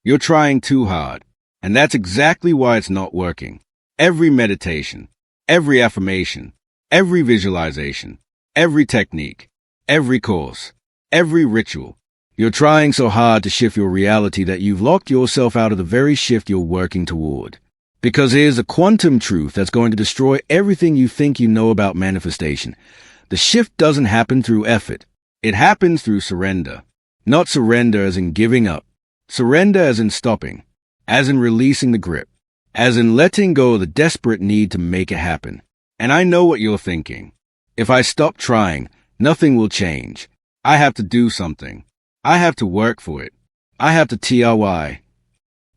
You're trying too hard. And that's exactly why it's not working. Every meditation, every affirmation, every visualization, every technique, every course, every ritual. You're trying so hard to shift your reality that you've locked yourself out of the very shift you're working toward. Because here's a quantum truth that's going to destroy everything you think you know about manifestation. The shift doesn't happen through effort. It happens through surrender. Not surrender as in giving up. Surrender as in stopping. As in releasing the grip. As in letting go of the desperate need to make it happen. And I know what you're thinking. If I stop trying, nothing will change. I have to do something. I have to work for it. I have to try.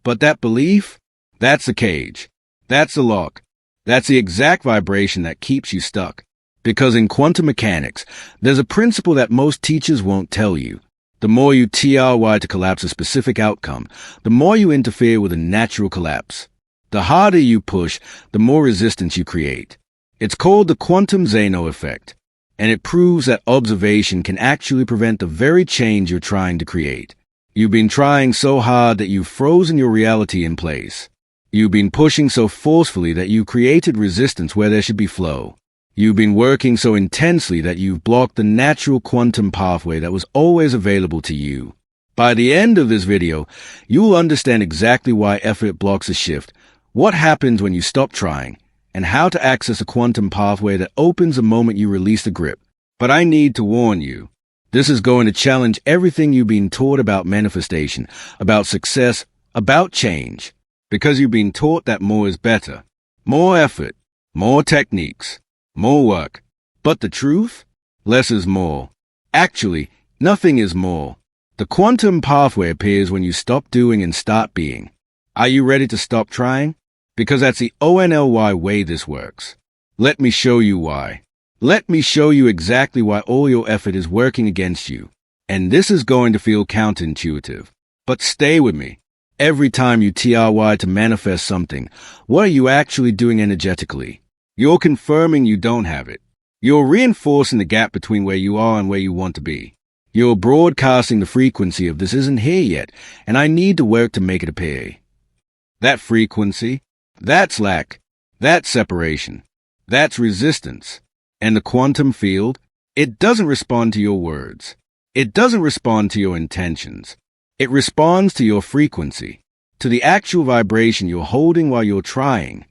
But that belief? That's the cage. That's the lock. That's the exact vibration that keeps you stuck. Because in quantum mechanics, there's a principle that most teachers won't tell you. The more you try to collapse a specific outcome, the more you interfere with a natural collapse. The harder you push, the more resistance you create. It's called the quantum Zeno effect, and it proves that observation can actually prevent the very change you're trying to create. You've been trying so hard that you've frozen your reality in place. You've been pushing so forcefully that you've created resistance where there should be flow. You've been working so intensely that you've blocked the natural quantum pathway that was always available to you. By the end of this video, you'll understand exactly why effort blocks a shift, what happens when you stop trying, and how to access a quantum pathway that opens the moment you release the grip. But I need to warn you, this is going to challenge everything you've been taught about manifestation, about success, about change, because you've been taught that more is better, more effort, more techniques, more work. But the truth? Less is more. Actually, nothing is more. The quantum pathway appears when you stop doing and start being. Are you ready to stop trying? Because that's the ONLY way this works. Let me show you why. Let me show you exactly why all your effort is working against you. And this is going to feel counterintuitive. But stay with me. Every time you try to manifest something, what are you actually doing energetically? You're confirming you don't have it. You're reinforcing the gap between where you are and where you want to be. You're broadcasting the frequency of this isn't here yet, and I need to work to make it appear. That frequency, that's lack, that's separation, that's resistance. And the quantum field, it doesn't respond to your words. It doesn't respond to your intentions. It responds to your frequency, to the actual vibration you're holding while you're trying.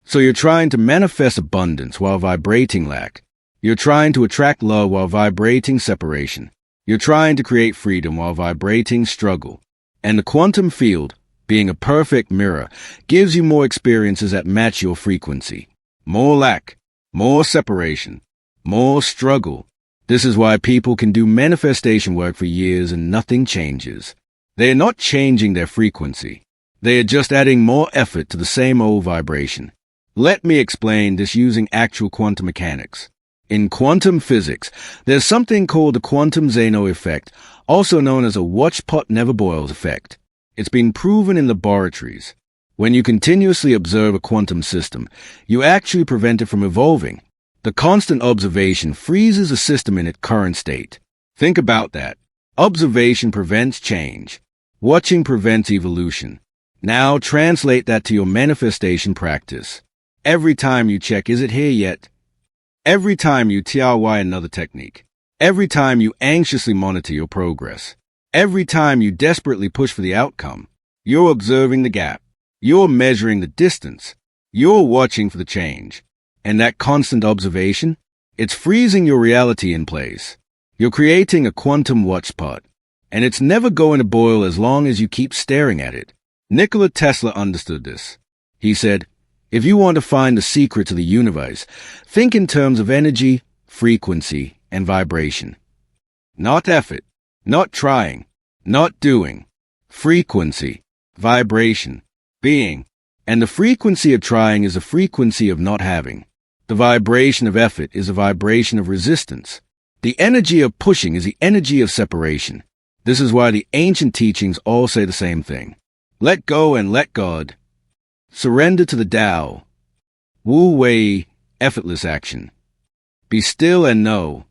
So you're trying to manifest abundance while vibrating lack. You're trying to attract love while vibrating separation. You're trying to create freedom while vibrating struggle. And the quantum field, being a perfect mirror, gives you more experiences that match your frequency. More lack, more separation, more struggle. This is why people can do manifestation work for years and nothing changes. They are not changing their frequency. They are just adding more effort to the same old vibration. Let me explain this using actual quantum mechanics. In quantum physics, there's something called the quantum Zeno effect, also known as a watch pot never boils effect. It's been proven in laboratories. When you continuously observe a quantum system, you actually prevent it from evolving. The constant observation freezes a system in its current state. Think about that. Observation prevents change. Watching prevents evolution. Now translate that to your manifestation practice. Every time you check, is it here yet? Every time you try another technique. Every time you anxiously monitor your progress. Every time you desperately push for the outcome. You're observing the gap. You're measuring the distance. You're watching for the change. And that constant observation? It's freezing your reality in place. You're creating a quantum watch pot. And it's never going to boil as long as you keep staring at it. Nikola Tesla understood this. He said, if you want to find the secret to the universe, think in terms of energy, frequency, and vibration. Not effort, not trying, not doing. Frequency, vibration, being. And the frequency of trying is the frequency of not having. The vibration of effort is a vibration of resistance. The energy of pushing is the energy of separation. This is why the ancient teachings all say the same thing. Let go and let God. Surrender to the Tao. Wu Wei, effortless action. Be still and know.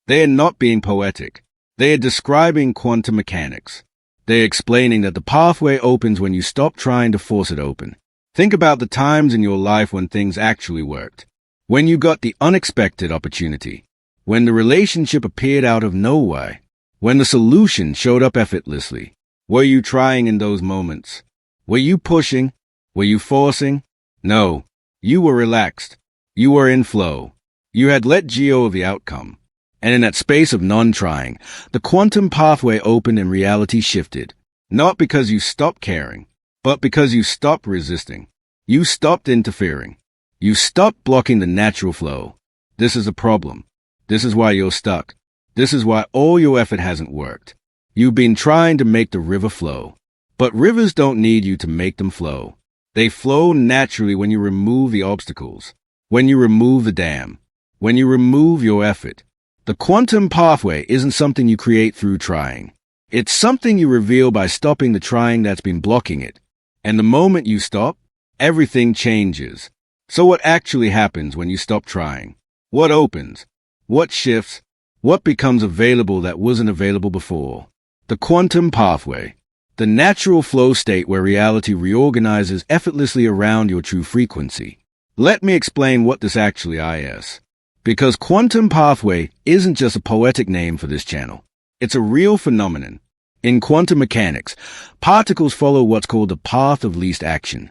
They are not being poetic. They are describing quantum mechanics. They're explaining that the pathway opens when you stop trying to force it open. Think about the times in your life when things actually worked. When you got the unexpected opportunity. When the relationship appeared out of nowhere. When the solution showed up effortlessly. Were you trying in those moments? Were you pushing? Were you forcing? No. You were relaxed. You were in flow. You had let go of the outcome. And in that space of non-trying, the quantum pathway opened and reality shifted. Not because you stopped caring, but because you stopped resisting. You stopped interfering. You stopped blocking the natural flow. This is a problem. This is why you're stuck. This is why all your effort hasn't worked. You've been trying to make the river flow. But rivers don't need you to make them flow. They flow naturally when you remove the obstacles, when you remove the dam, when you remove your effort. The quantum pathway isn't something you create through trying. It's something you reveal by stopping the trying that's been blocking it. And the moment you stop, everything changes. So what actually happens when you stop trying? What opens? What shifts? What becomes available that wasn't available before? The quantum pathway. The natural flow state where reality reorganizes effortlessly around your true frequency. Let me explain what this actually is. Because quantum pathway isn't just a poetic name for this channel. It's a real phenomenon. In quantum mechanics, particles follow what's called the path of least action.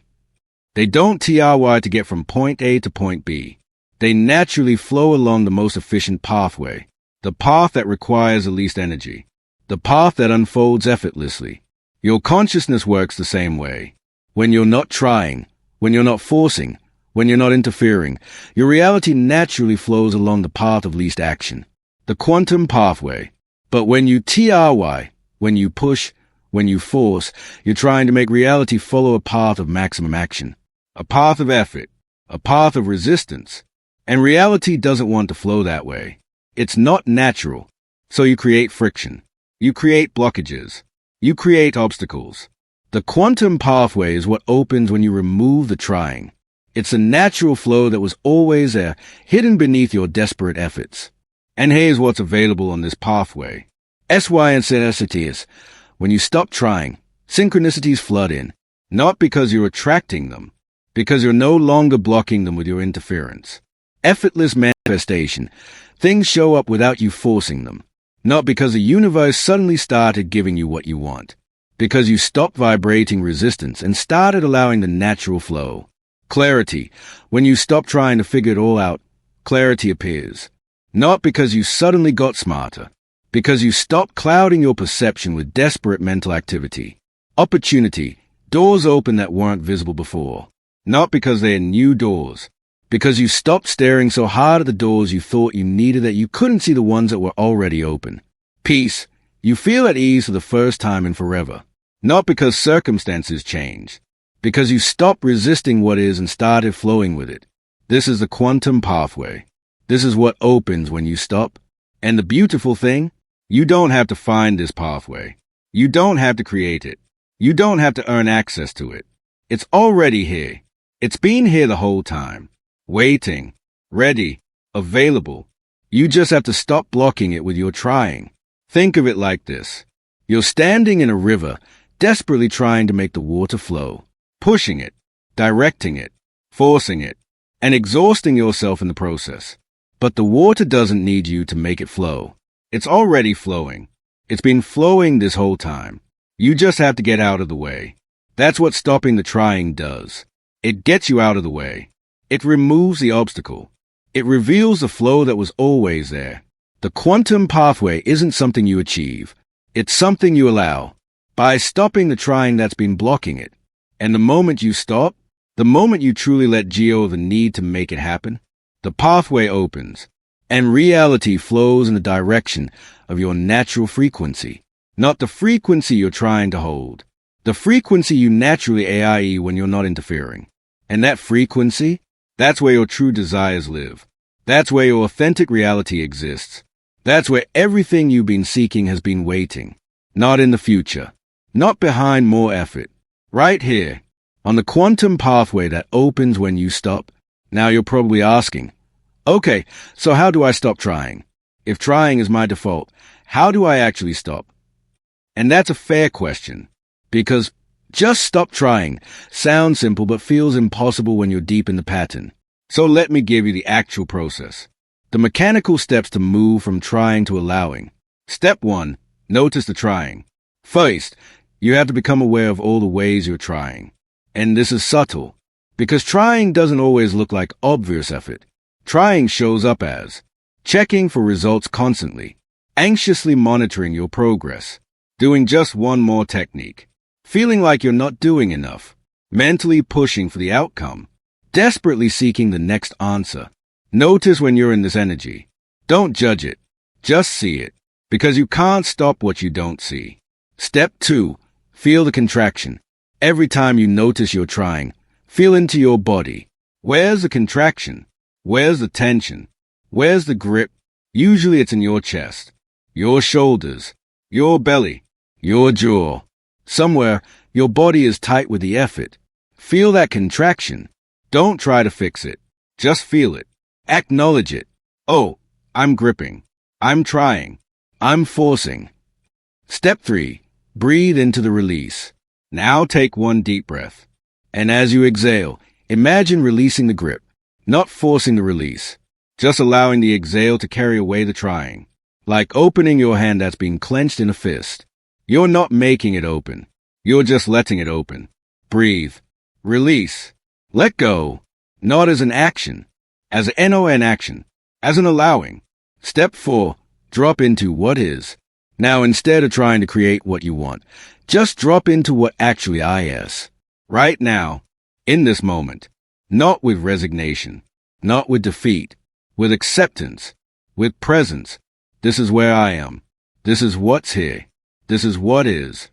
They don't try to get from point A to point B. They naturally flow along the most efficient pathway, the path that requires the least energy, the path that unfolds effortlessly. Your consciousness works the same way. When you're not trying, when you're not forcing, when you're not interfering, your reality naturally flows along the path of least action, the quantum pathway. But when you try, when you push, when you force, you're trying to make reality follow a path of maximum action, a path of effort, a path of resistance. And reality doesn't want to flow that way. It's not natural. So you create friction. You create blockages. You create obstacles. The quantum pathway is what opens when you remove the trying. It's a natural flow that was always there, hidden beneath your desperate efforts. And here's what's available on this pathway. Synchronicities. When you stop trying, synchronicities flood in. Not because you're attracting them, because you're no longer blocking them with your interference. Effortless manifestation. Things show up without you forcing them. Not because the universe suddenly started giving you what you want. Because you stopped vibrating resistance and started allowing the natural flow. Clarity. When you stop trying to figure it all out, clarity appears. Not because you suddenly got smarter. Because you stopped clouding your perception with desperate mental activity. Opportunity. Doors open that weren't visible before. Not because they are new doors. Because you stopped staring so hard at the doors you thought you needed that you couldn't see the ones that were already open. Peace. You feel at ease for the first time in forever. Not because circumstances change. Because you stopped resisting what is and started flowing with it. This is the quantum pathway. This is what opens when you stop. And the beautiful thing, you don't have to find this pathway. You don't have to create it. You don't have to earn access to it. It's already here. It's been here the whole time. Waiting, ready, available. You just have to stop blocking it with your trying. Think of it like this. You're standing in a river, desperately trying to make the water flow, pushing it, directing it, forcing it, and exhausting yourself in the process. But the water doesn't need you to make it flow. It's already flowing. It's been flowing this whole time. You just have to get out of the way. That's what stopping the trying does. It gets you out of the way. It removes the obstacle. It reveals the flow that was always there. The quantum pathway isn't something you achieve. It's something you allow. By stopping the trying that's been blocking it. And the moment you stop, the moment you truly let go of the need to make it happen, the pathway opens. And reality flows in the direction of your natural frequency. Not the frequency you're trying to hold. The frequency you naturally AIE when you're not interfering. And that frequency, that's where your true desires live. That's where your authentic reality exists. That's where everything you've been seeking has been waiting. Not in the future. Not behind more effort. Right here. On the quantum pathway that opens when you stop. Now you're probably asking, okay, so how do I stop trying? If trying is my default, how do I actually stop? And that's a fair question, because just stop trying sounds simple but feels impossible when you're deep in the pattern. So let me give you the actual process. The mechanical steps to move from trying to allowing. Step 1. Notice the trying. First, you have to become aware of all the ways you're trying. And this is subtle, because trying doesn't always look like obvious effort. Trying shows up as checking for results constantly, anxiously monitoring your progress, doing just one more technique, feeling like you're not doing enough, mentally pushing for the outcome, desperately seeking the next answer. Notice when you're in this energy. Don't judge it. Just see it, because you can't stop what you don't see. Step 2. Feel the contraction. Every time you notice you're trying, feel into your body. Where's the contraction? Where's the tension? Where's the grip? Usually it's in your chest, your shoulders, your belly, your jaw. Somewhere, your body is tight with the effort. Feel that contraction. Don't try to fix it. Just feel it. Acknowledge it. Oh, I'm gripping. I'm trying. I'm forcing. Step 3. Breathe into the release. Now take one deep breath. And as you exhale, imagine releasing the grip, not forcing the release. Just allowing the exhale to carry away the trying. Like opening your hand that's being clenched in a fist. You're not making it open. You're just letting it open. Breathe. Release. Let go. Not as an action. As an NON action. As an allowing. Step 4. Drop into what is. Now instead of trying to create what you want, just drop into what actually is. Right now. In this moment. Not with resignation. Not with defeat. With acceptance, with presence. This is where I am. This is what's here. This is what is.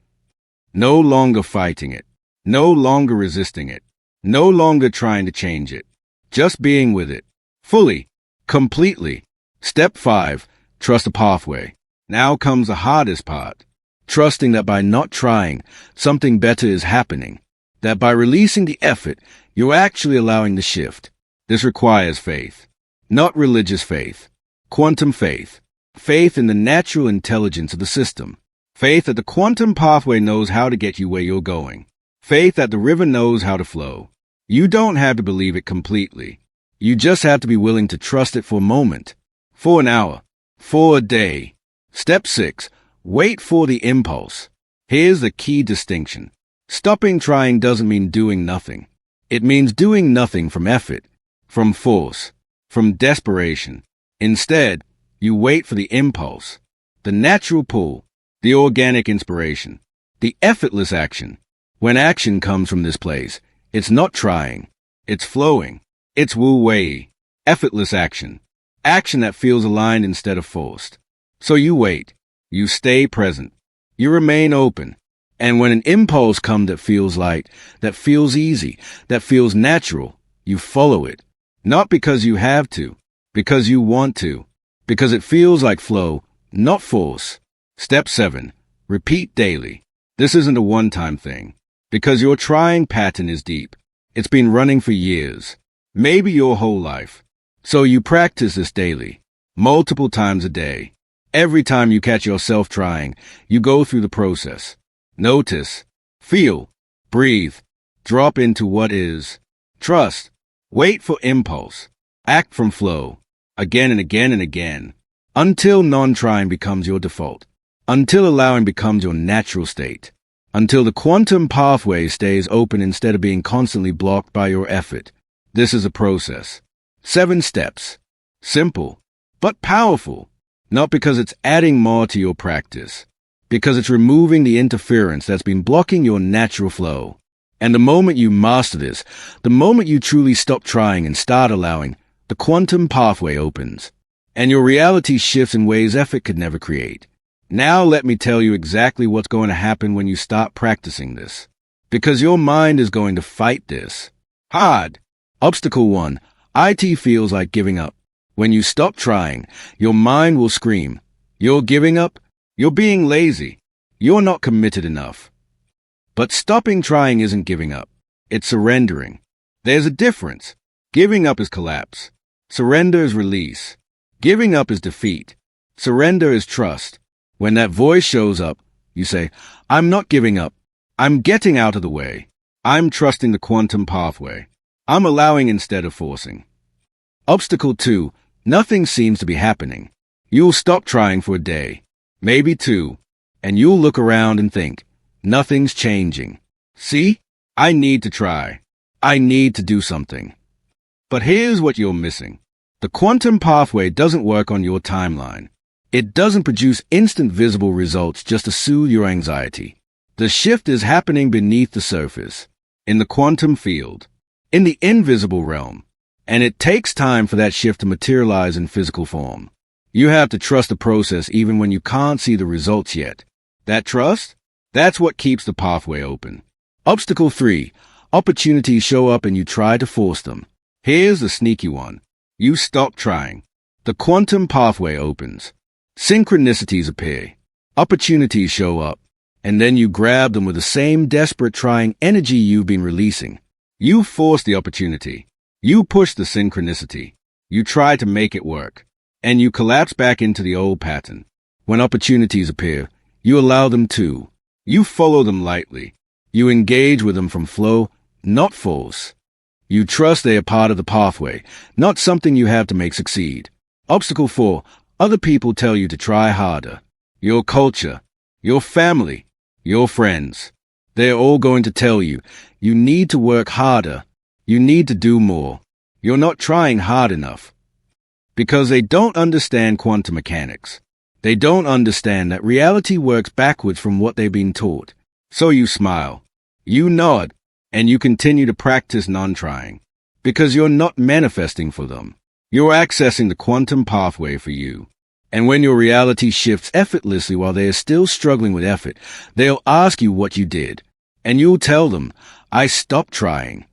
No longer fighting it. No longer resisting it. No longer trying to change it. Just being with it. Fully. Completely. Step 5. Trust the pathway. Now comes the hardest part. Trusting that by not trying, something better is happening. That by releasing the effort, you're actually allowing the shift. This requires faith. Not religious faith. Quantum faith. Faith in the natural intelligence of the system. Faith that the quantum pathway knows how to get you where you're going. Faith that the river knows how to flow. You don't have to believe it completely. You just have to be willing to trust it for a moment. For an hour. For a day. Step 6. Wait for the impulse. Here's the key distinction. Stopping trying doesn't mean doing nothing. It means doing nothing from effort, from force, from desperation. Instead, you wait for the impulse, the natural pull, the organic inspiration, the effortless action. When action comes from this place, it's not trying, it's flowing, it's wu-wei, effortless action, action that feels aligned instead of forced. So you wait, you stay present, you remain open, and when an impulse comes that feels light, that feels easy, that feels natural, you follow it. Not because you have to, because you want to, because it feels like flow, not force. Step 7. Repeat daily. This isn't a one-time thing, because your trying pattern is deep. It's been running for years, maybe your whole life. So you practice this daily, multiple times a day. Every time you catch yourself trying, you go through the process. Notice, feel, breathe, drop into what is, trust. Wait for impulse. Act from flow. Again and again and again. Until non-trying becomes your default. Until allowing becomes your natural state. Until the quantum pathway stays open instead of being constantly blocked by your effort. This is a process. 7 steps. Simple, but powerful. Not because it's adding more to your practice. Because it's removing the interference that's been blocking your natural flow. And the moment you master this, the moment you truly stop trying and start allowing, the quantum pathway opens. And your reality shifts in ways effort could never create. Now let me tell you exactly what's going to happen when you start practicing this. Because your mind is going to fight this. Hard. Obstacle 1. IT feels like giving up. When you stop trying, your mind will scream. You're giving up? You're being lazy. You're not committed enough. But stopping trying isn't giving up. It's surrendering. There's a difference. Giving up is collapse. Surrender is release. Giving up is defeat. Surrender is trust. When that voice shows up, You say, I'm not giving up. I'm getting out of the way. I'm trusting the quantum pathway. I'm allowing instead of forcing. Obstacle 2. Nothing seems to be happening. You'll stop trying for a day, maybe 2, and you'll look around and think, nothing's changing. See? I need to try. I need to do something. But here's what you're missing. The quantum pathway doesn't work on your timeline. It doesn't produce instant visible results just to soothe your anxiety. The shift is happening beneath the surface, in the quantum field, in the invisible realm, and it takes time for that shift to materialize in physical form. You have to trust the process even when you can't see the results yet. That trust? That's what keeps the pathway open. Obstacle 3. Opportunities show up and you try to force them. Here's the sneaky one. You stop trying. The quantum pathway opens. Synchronicities appear. Opportunities show up. And then you grab them with the same desperate trying energy you've been releasing. You force the opportunity. You push the synchronicity. You try to make it work. And you collapse back into the old pattern. When opportunities appear, you allow them to. You follow them lightly. You engage with them from flow, not force. You trust they are part of the pathway, not something you have to make succeed. Obstacle 4. Other people tell you to try harder. Your culture, your family, your friends. They're all going to tell you, you need to work harder. You need to do more. You're not trying hard enough. Because they don't understand quantum mechanics. They don't understand that reality works backwards from what they've been taught. So you smile. You nod. And you continue to practice non-trying. Because you're not manifesting for them. You're accessing the quantum pathway for you. And when your reality shifts effortlessly while they are still struggling with effort, they'll ask you what you did. And you'll tell them, I stopped trying.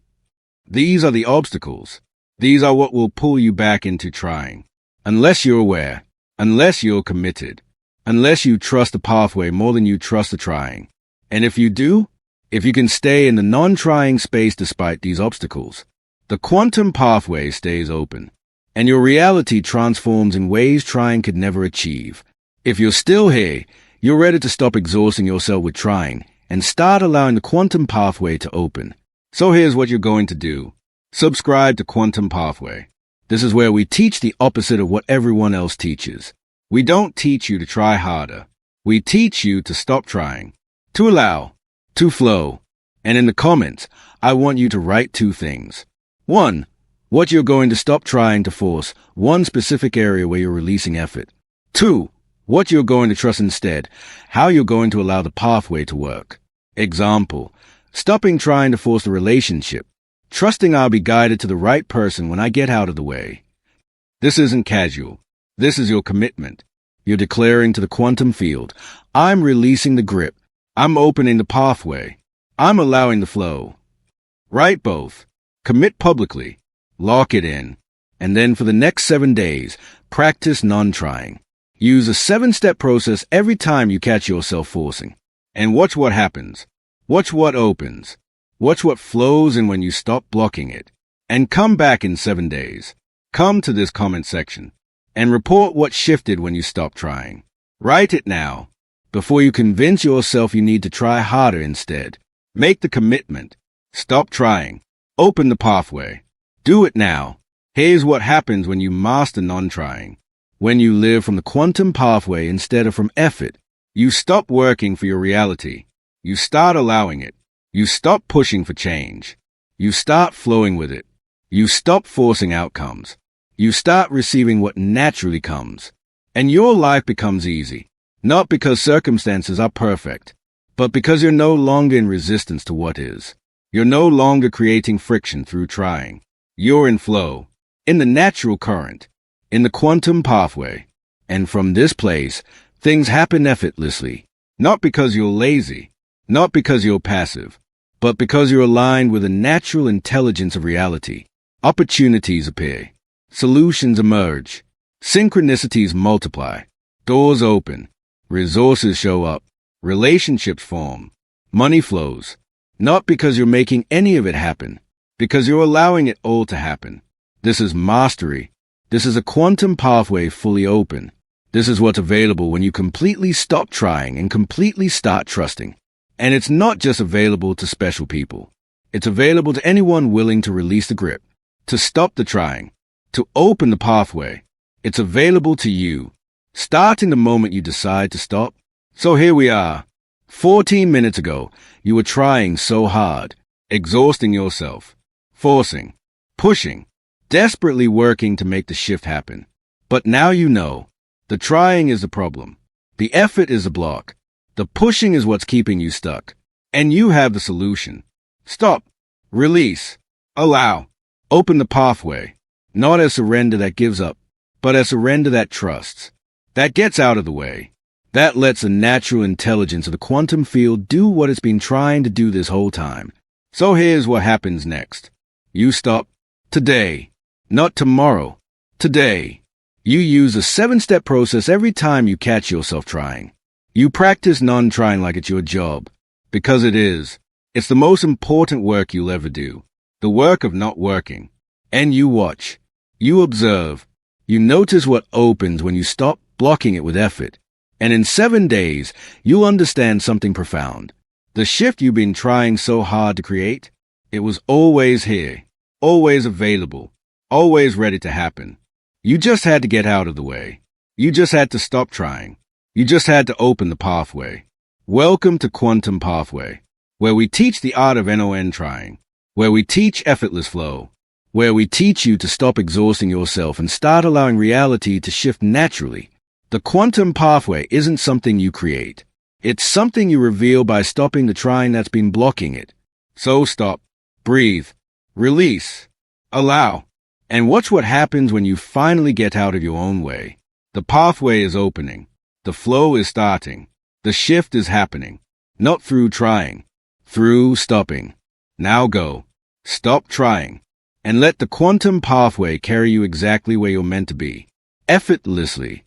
These are the obstacles. These are what will pull you back into trying. Unless you're aware, unless you're committed, unless you trust the pathway more than you trust the trying. And if you do, if you can stay in the non-trying space despite these obstacles, the quantum pathway stays open, and your reality transforms in ways trying could never achieve. If you're still here, you're ready to stop exhausting yourself with trying and start allowing the quantum pathway to open. So here's what you're going to do. Subscribe to Quantum Pathway. This is where we teach the opposite of what everyone else teaches. We don't teach you to try harder. We teach you to stop trying, to allow, to flow. And in the comments, I want you to write 2 things. 1. What you're going to stop trying to force, one specific area where you're releasing effort. 2. What you're going to trust instead, how you're going to allow the pathway to work. Example, stopping trying to force the relationship, trusting I'll be guided to the right person when I get out of the way. This isn't casual. This is your commitment. You're declaring to the quantum field, I'm releasing the grip. I'm opening the pathway. I'm allowing the flow. Write both. Commit publicly. Lock it in. And then for the next 7 days, practice non-trying. Use a 7-step process every time you catch yourself forcing. And watch what happens. Watch what opens. Watch what flows in when you stop blocking it. And come back in 7 days. Come to this comment section and report what shifted when you stopped trying. Write it now, before you convince yourself you need to try harder instead. Make the commitment. Stop trying. Open the pathway. Do it now. Here's what happens when you master non-trying. When you live from the quantum pathway instead of from effort, you stop working for your reality. You start allowing it. You stop pushing for change. You start flowing with it. You stop forcing outcomes. You start receiving what naturally comes. And your life becomes easy. Not because circumstances are perfect, but because you're no longer in resistance to what is. You're no longer creating friction through trying. You're in flow, in the natural current, in the quantum pathway. And from this place, things happen effortlessly. Not because you're lazy, not because you're passive, but because you're aligned with the natural intelligence of reality. Opportunities appear. Solutions emerge. Synchronicities multiply. Doors open. Resources show up. Relationships form. Money flows. Not because you're making any of it happen, because you're allowing it all to happen. This is mastery. This is a quantum pathway fully open. This is what's available when you completely stop trying and completely start trusting. And it's not just available to special people. It's available to anyone willing to release the grip, to stop the trying, to open the pathway. It's available to you, starting the moment you decide to stop. So here we are. 14 minutes ago, you were trying so hard, exhausting yourself, forcing, pushing, desperately working to make the shift happen. But now you know, the trying is the problem. The effort is the block. The pushing is what's keeping you stuck. And you have the solution. Stop, release, allow, open the pathway. Not as surrender that gives up, but as surrender that trusts, that gets out of the way. That lets the natural intelligence of the quantum field do what it's been trying to do this whole time. So here's what happens next. You stop today, not tomorrow, today. You use a 7-step process every time you catch yourself trying. You practice non-trying like it's your job, because it is. It's the most important work you'll ever do, the work of not working. And you watch, you observe, you notice what opens when you stop blocking it with effort. And in 7 days, you'll understand something profound. The shift you've been trying so hard to create, it was always here, always available, always ready to happen. You just had to get out of the way. You just had to stop trying. You just had to open the pathway. Welcome to Quantum Pathway, where we teach the art of non-trying, where we teach effortless flow, where we teach you to stop exhausting yourself and start allowing reality to shift naturally. The quantum pathway isn't something you create. It's something you reveal by stopping the trying that's been blocking it. So stop, breathe, release, allow, and watch what happens when you finally get out of your own way. The pathway is opening. The flow is starting. The shift is happening. Not through trying, through stopping. Now go. Stop trying. And let the quantum pathway carry you exactly where you're meant to be. Effortlessly.